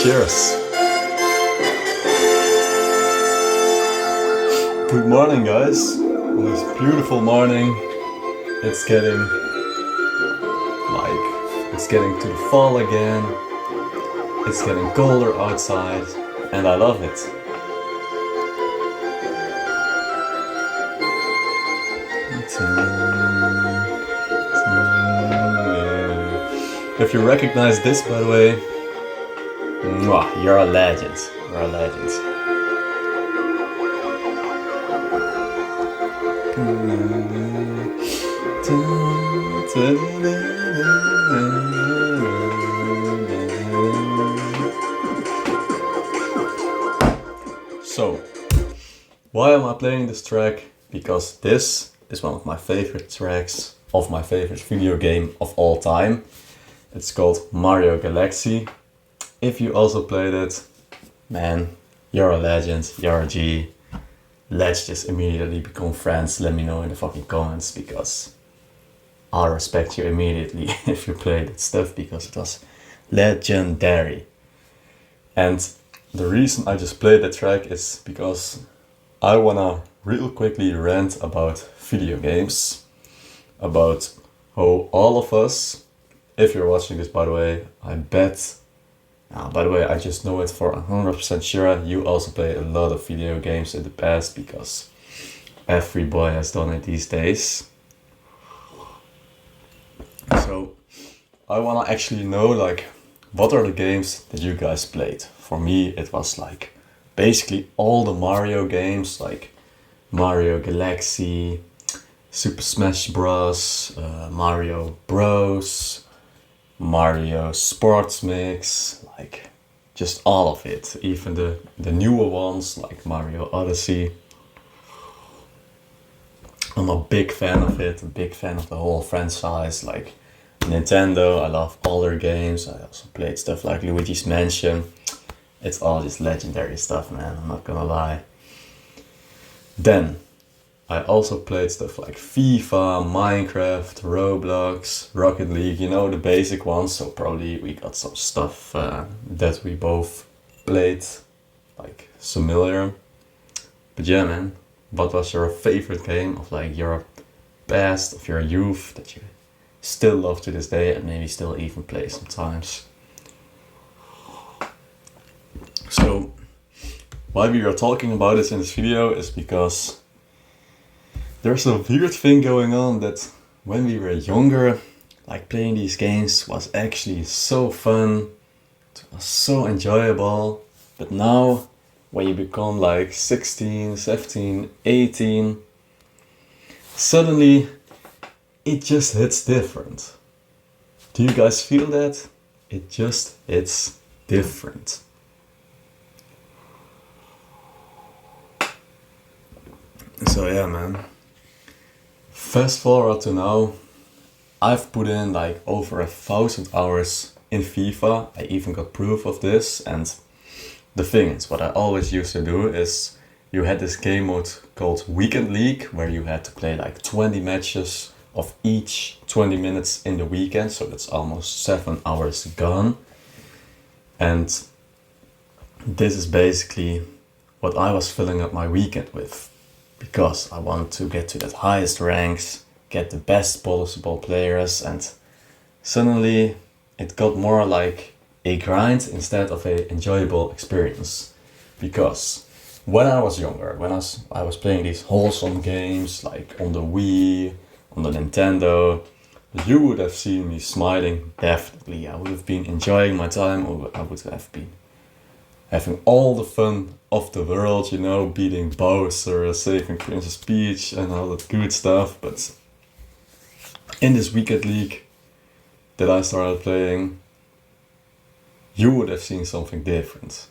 Cheers. Good morning, guys. On this beautiful morning, it's getting to the fall again. It's getting colder outside, and I love it. If you recognize this, by the way, you're a legend. You're a legend. So, why am I playing this track? Because this is one of my favorite tracks of my favorite video game of all time. It's called Mario Galaxy. If you also played it, man, you're a legend, you're a G. Let's just immediately become friends. Let me know in the fucking comments, because I'll respect you immediately if you play that stuff, because it was legendary. And the reason I just played that track is because I wanna real quickly rant about video games, about how all of us, if you're watching this, by the way, I bet, by the way, I just know it for 100% sure, you also play a lot of video games in the past, because every boy has done it these days. So I wanna actually know, like, what are the games that you guys played? For me, it was like basically all the Mario games, like Mario Galaxy, Super Smash Bros, Mario Bros, Mario Sports Mix, like just all of it. Even the newer ones like Mario Odyssey. I'm a big fan of it, a big fan of the whole franchise, like Nintendo. I love all their games. I also played stuff like Luigi's Mansion. It's all just legendary stuff, man, I'm not gonna lie. Then I also played stuff like FIFA, Minecraft, Roblox, Rocket League, you know, the basic ones. So probably we got some stuff that we both played, like similar. But yeah, man, what was your favorite game of like your past, of your youth, that you still love to this day and maybe still even play sometimes? So why we are talking about this in this video is because there's a weird thing going on that when we were younger, like playing these games was actually so fun, it was so enjoyable. But now when you become like 16, 17, 18, suddenly it just hits different. Do you guys feel that? It just hits different. So yeah, man. Fast forward to now, I've put in like over 1,000 hours in FIFA. I even got proof of this. And the thing is, what I always used to do is, you had this game mode called Weekend League, where you had to play like 20 matches of each 20 minutes in the weekend. So that's almost 7 hours gone. And this is basically what I was filling up my weekend with, because I wanted to get to that highest ranks, get the best possible players, and suddenly it got more like a grind instead of a enjoyable experience. Because when I was younger, when I was playing these wholesome games like on the Wii, on the Nintendo, you would have seen me smiling, definitely. I would have been enjoying my time, or I would have been having all the fun of the world, you know, beating Bowser, saving Princess Peach and all that good stuff. But in this Weekend League that I started playing, you would have seen something different.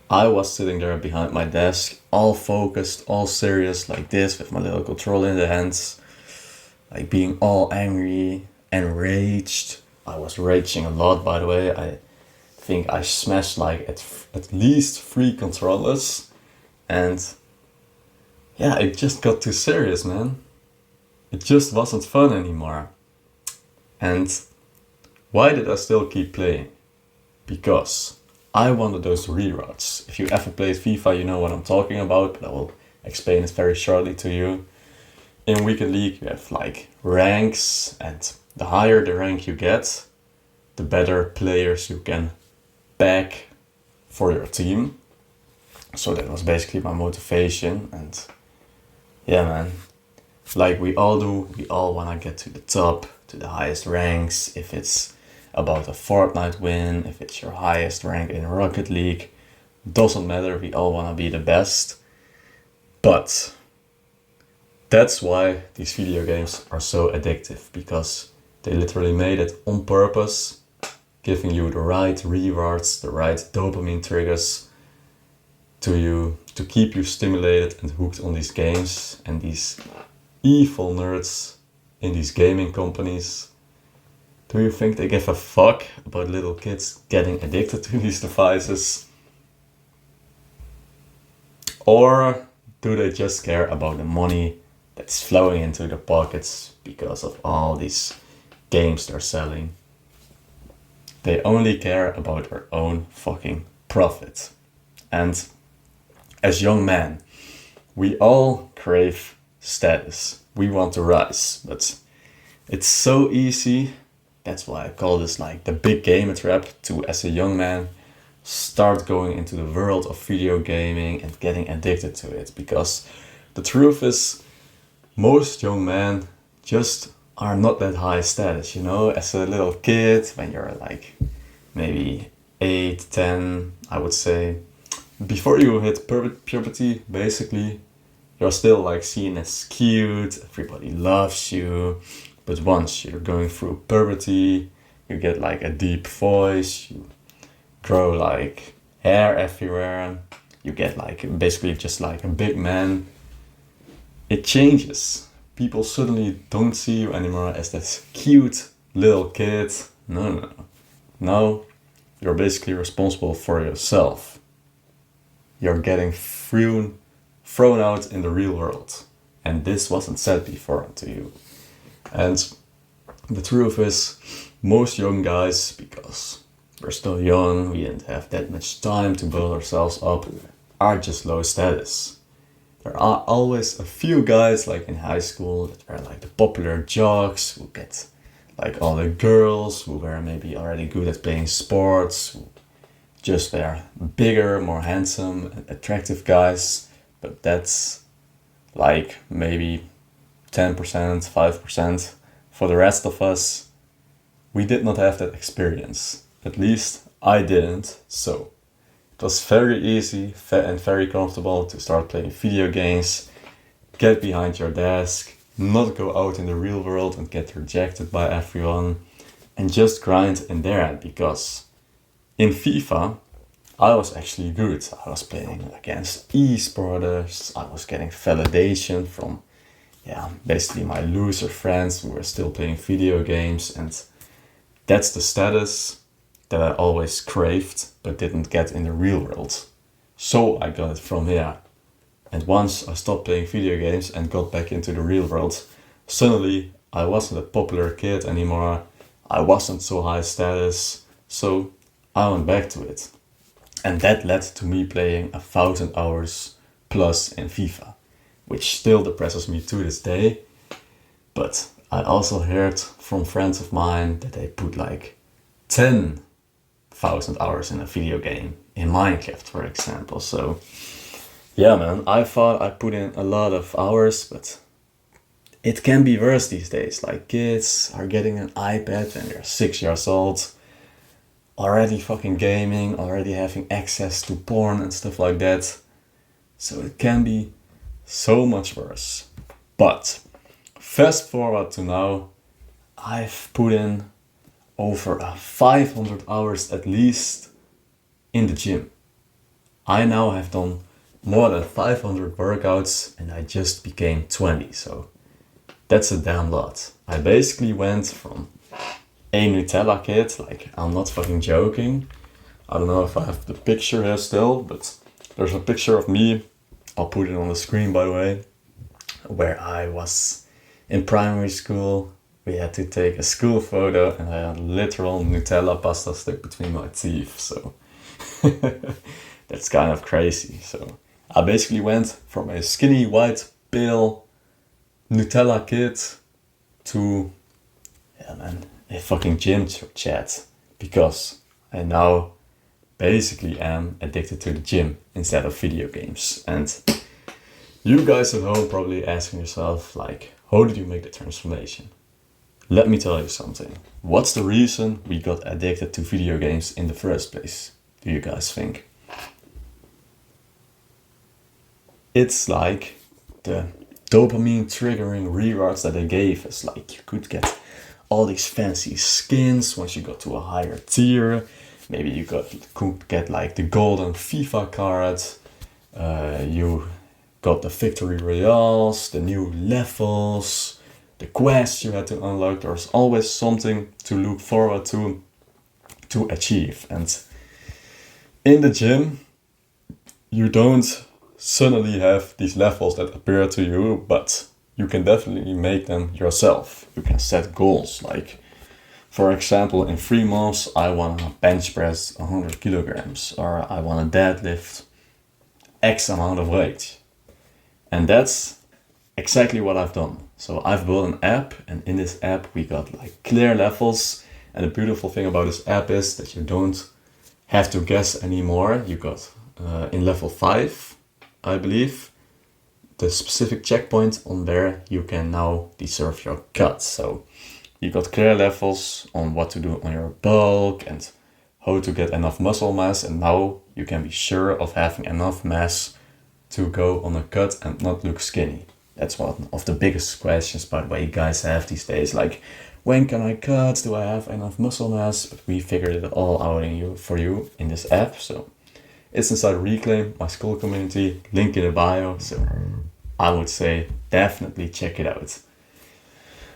I was sitting there behind my desk, all focused, all serious like this, with my little controller in the hands, like being all angry, enraged. I was raging a lot, by the way. I think I smashed like at least 3 controllers, and yeah, it just got too serious, man. It just wasn't fun anymore. And why did I still keep playing? Because I wanted those rewards. If you ever played FIFA, you know what I'm talking about, but I will explain it very shortly to you. In Weekend League, you have like ranks, and the higher the rank you get, the better players you can back for your team. So that was basically my motivation, and yeah, man, like we all do, we all want to get to the top, to the highest ranks. If it's about a Fortnite win, if it's your highest rank in Rocket League, doesn't matter, we all want to be the best. But that's why these video games are so addictive, because they literally made it on purpose, giving you the right rewards, the right dopamine triggers to you, to keep you stimulated and hooked on these games. And these evil nerds in these gaming companies, do you think they give a fuck about little kids getting addicted to these devices? Or do they just care about the money that's flowing into their pockets because of all these games they're selling? They only care about their own fucking profit. And as young men, we all crave status. We want to rise, but it's so easy. That's why I call this like the big gamer trap, to, as a young man, start going into the world of video gaming and getting addicted to it. Because the truth is, most young men just are not that high status, you know. As a little kid, when you're like maybe 8, 10, I would say, before you hit puberty, basically, you're still like seen as cute, everybody loves you. But once you're going through puberty, you get like a deep voice, you grow like hair everywhere, you get like basically just like a big man. It changes. People suddenly don't see you anymore as that cute little kid. No. Now you're basically responsible for yourself. You're getting thrown out in the real world. And this wasn't said before to you. And the truth is, most young guys, because we're still young, we didn't have that much time to build ourselves up, are just low status. There are always a few guys like in high school that were like the popular jocks, who get like all the girls, who were maybe already good at playing sports, who just were bigger, more handsome and attractive guys. But that's like maybe 10%, 5%. For the rest of us, we did not have that experience. At least I didn't. So it was very easy and very comfortable to start playing video games, get behind your desk, not go out in the real world and get rejected by everyone, and just grind in there. Because in FIFA, I was actually good. I was playing against esporters, I was getting validation from basically my loser friends who were still playing video games, and that's the status that I always craved but didn't get in the real world. So I got it from here. And once I stopped playing video games and got back into the real world, suddenly I wasn't a popular kid anymore, I wasn't so high status, so I went back to it. And that led to me playing 1,000 hours plus in FIFA, which still depresses me to this day. But I also heard from friends of mine that they put like 10,000 hours in a video game, in Minecraft for example. So yeah, man, I thought I put in a lot of hours, but it can be worse these days. Like, kids are getting an iPad when they're 6 years old, already fucking gaming, already having access to porn and stuff like that. So it can be so much worse. But fast forward to now, I've put in over 500 hours at least in the gym. I now have done more than 500 workouts and I just became 20, so that's a damn lot. I basically went from a Nutella kid, like, I'm not fucking joking. I don't know if I have the picture here still, but there's a picture of me, I'll put it on the screen by the way, where I was in primary school. We had to take a school photo and I had literal Nutella pasta stuck between my teeth. So That's kind of crazy. So I basically went from a skinny, white, pale Nutella kid to, yeah man, a fucking gym chat. Because I now basically am addicted to the gym instead of video games. And you guys at home probably asking yourself, like, how did you make the transformation? Let me tell you something. What's the reason we got addicted to video games in the first place? Do you guys think? It's like the dopamine triggering rewards that they gave us. Like you could get all these fancy skins once you got to a higher tier. Maybe you could get like the golden FIFA card. You got the victory royales, the new levels, the quests you had to unlock. There's always something to look forward to achieve. And in the gym, you don't suddenly have these levels that appear to you, but you can definitely make them yourself. You can set goals, like for example, in 3 months I want to bench press 100 kilograms, or I want to deadlift X amount of weight. And that's exactly what I've done. So I've built an app, and in this app we got like clear levels. And the beautiful thing about this app is that you don't have to guess anymore. You got in level 5, I believe, the specific checkpoint on there, you can now deserve your cut. So you got clear levels on what to do on your bulk and how to get enough muscle mass, and now you can be sure of having enough mass to go on a cut and not look skinny. That's one of the biggest questions, by the way, guys have these days. Like, when can I cut? Do I have enough muscle mass? But we figured it all out for you in this app. So it's inside Reclaim, my school community, link in the bio. So I would say definitely check it out.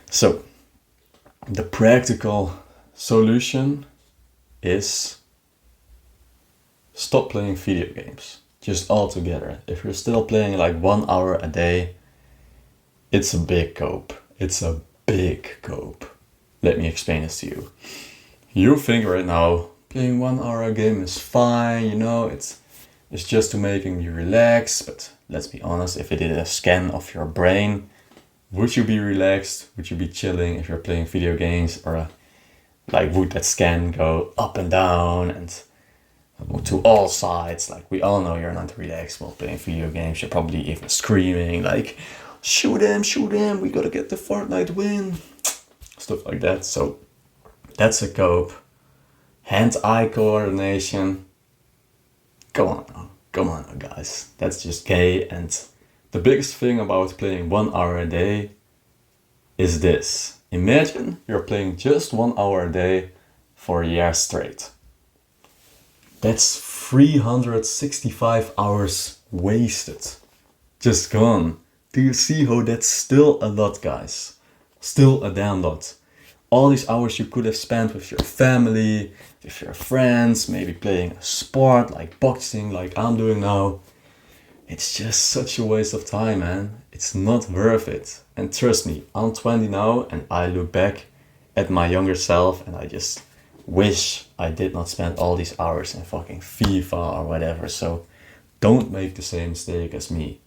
So the practical solution is stop playing video games, just altogether. If you're still playing like 1 hour a day, it's a big cope. It's a big cope. Let me explain this to you. You think right now playing 1 hour a game is fine, you know, it's just to making you relax, but let's be honest, if it did a scan of your brain, would you be relaxed? Would you be chilling if you're playing video games? Or like would that scan go up and down and to all sides? Like we all know you're not relaxed while playing video games. You're probably even screaming like, shoot him, we gotta get the Fortnite win. Stuff like that. So that's a cope. Hand-eye coordination. Come on now guys. That's just gay. And the biggest thing about playing 1 hour a day is this. Imagine you're playing just 1 hour a day for a year straight. That's 365 hours wasted. Just gone. Do you see how that's still a lot, guys? Still a damn lot. All these hours you could have spent with your family, with your friends, maybe playing a sport like boxing, like I'm doing now. It's just such a waste of time, man. It's not worth it. And trust me, I'm 20 now and I look back at my younger self and I just wish I did not spend all these hours in fucking FIFA or whatever. So don't make the same mistake as me.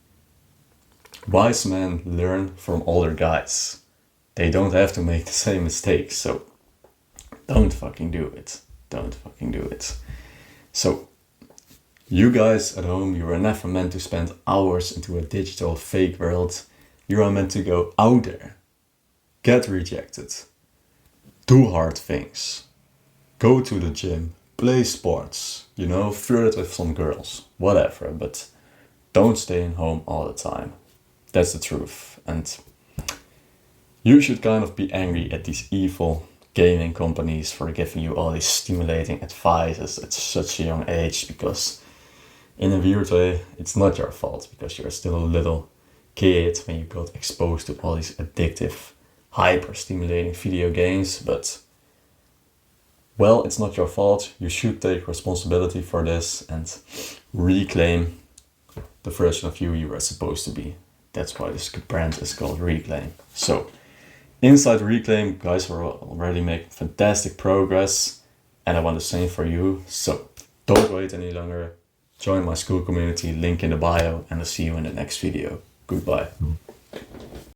Wise men learn from older guys. They don't have to make the same mistakes. So don't fucking do it. Don't fucking do it. So you guys at home, you are never meant to spend hours into a digital fake world. You are meant to go out there, get rejected, do hard things, go to the gym, play sports, you know, flirt with some girls, whatever, but don't stay in home all the time. That's the truth. And you should kind of be angry at these evil gaming companies for giving you all these stimulating advices at such a young age, because in a weird way, it's not your fault because you're still a little kid when you got exposed to all these addictive, hyper-stimulating video games. But, well, it's not your fault. You should take responsibility for this and reclaim the version of you were supposed to be. That's why this brand is called Reclaim. So, inside Reclaim, guys, we're already making fantastic progress. And I want the same for you. So, don't wait any longer. Join my Skool community, link in the bio, and I'll see you in the next video. Goodbye.